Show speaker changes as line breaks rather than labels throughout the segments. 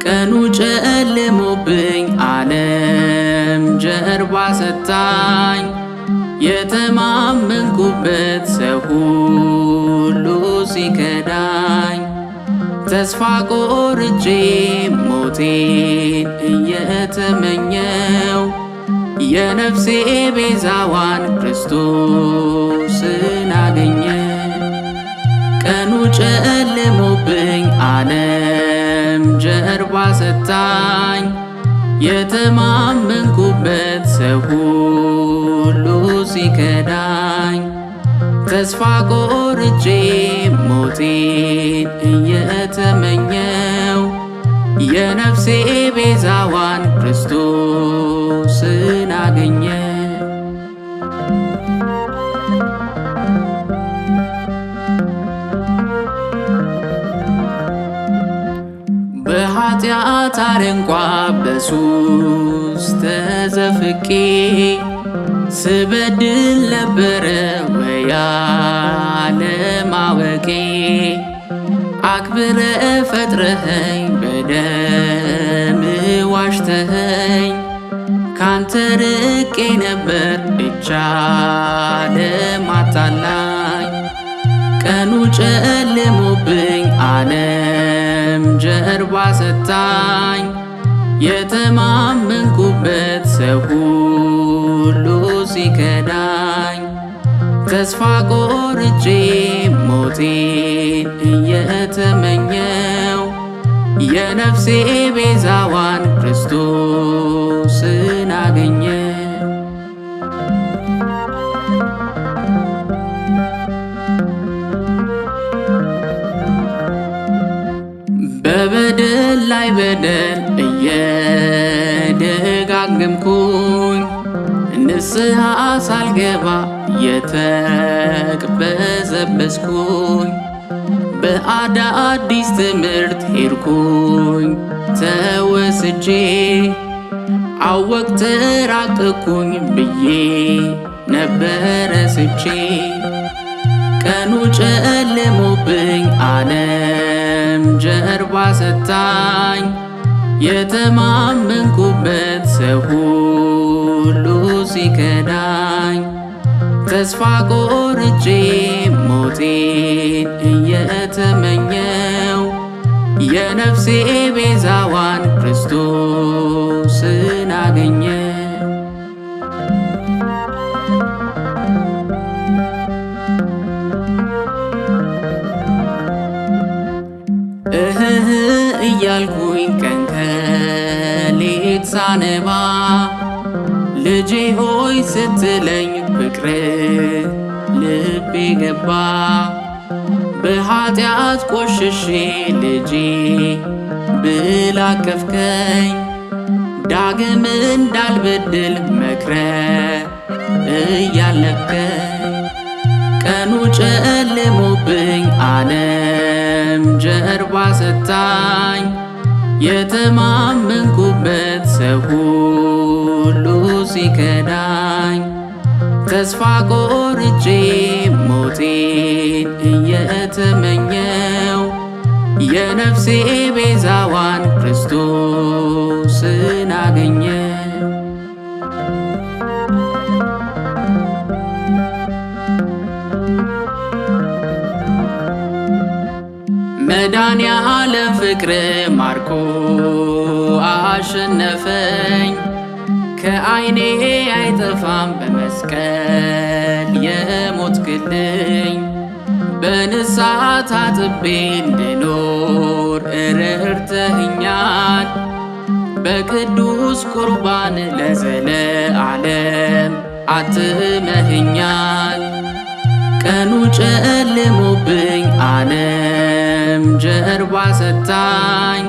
ቀኑ ጨልሞብኝ ዓለም ጀርባ ሰታኝ የተማመንኩበት ሰው ሁሉ ሲከዳኝ ተስፋ ቆርጬ ሞቴን እየተመኘው የነፍሴ ቤዛዋን ክርስቶስን አገኘ። ቀኑ ጨልሞብኝ ዓለም ጀርባ ሰታኝ የተማመንኩበት ሰው ሁሉ ሲከዳኝ ተስፋ ቆርጬ ሞቴን እየተመኘው የነፍሴ ቤዛዋን ክርስቶስን አገኘ። በኃጢአት አረንቋ በሱስ ተዘፍቄ ስበድል ነበረ ወይ አለማወቄ። አክብረ ፈጥረኸኝ በደም ዋሽተኸኝ ካንተ ርቄ ነበር ብቻ ለማታላኝ። ቀኑ ጨልሞብኝ ዓለም ጀርባ ሰታኝ የተማመንኩበት ሰው ሁሉ ሲከዳኝ ተስፋ ቆርጬ ሞቴን እየተመኘው የነፍሴ ቤዛዋን ክርስቶስን አገኘ። በበደል ላይ በደል እየደጋገምኩኝ ንስሐ ሳልገባ የተቅበዘበዝኩኝ በአዳዲስ ትምህርት ሄድኩኝ ተወስጄ አወቅ ተራቀቅኩኝ ብዬ ነበረ ስቼ። ቀኑ ጨልሞብኝ ዓለም ጀርባ ሰታኝ የተማመንኩበት ሰው ሁሉ ሲከዳኝ ተስፋ ቆርጬ ሞቴን እየተመኘው የነፍሴ ቤዛዋን ክርስቶስን አገኘ። እያልኩኝ ቀን ከሌት ሳነባ ልጄ ሆይ ስትለኝ ፍቅር ልቤ ገባ። በኃጢአት ቆሽሼ ልጄ ብላቀፍከኝ ዳግም እንዳልበድል መክረ እያለፍከኝ። ቀኑ ጨልሞብኝ ዓለም ጀርባ ሰታኝ የተማመንኩበት ሰው ሁሉ ሲከዳኝ ተስፋ ቆርጬ ሞቴን እየተመኘው የነፍሴ ቤዛዋን ክርስቶስን አገኘ። መድኃኔዓለም ፍቅር ማርኮ አሸነፈኝ። ከዓይኔ አይጠፋም በመስቀል የሞትክልኝ። በንስሐ ታጥቤ እንድኖር ረድተኸኛል። በቅዱስ ቁርባን ለዘለዓለም አትመኸኛል። ቀኑ ጨልሞብኝ ዓለም ጀርባ ሰታኝ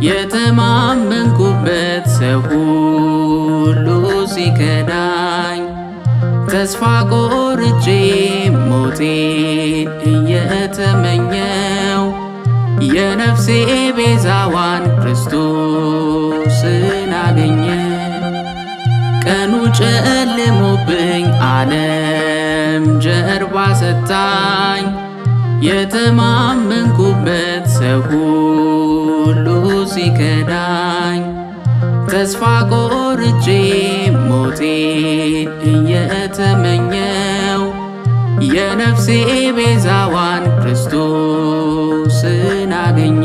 የተማመንኩበት ሰው ሁሉ ሲከዳኝ ተስፋ ቆርጬ ሞቴን እየተመኘው የነፍሴ ቤዛዋን ክርስቶስን አገኘ። ቀኑ ጨልሞብኝ ዓለም ጀርባ ሰታኝ የተማመንኩበት ሰው ሁሉ ሲከዳኝ ተስፋ ቆርጬ ሞቴን እየተመኘው የነፍሴ ቤዛዋን ክርስቶስን አገኘ።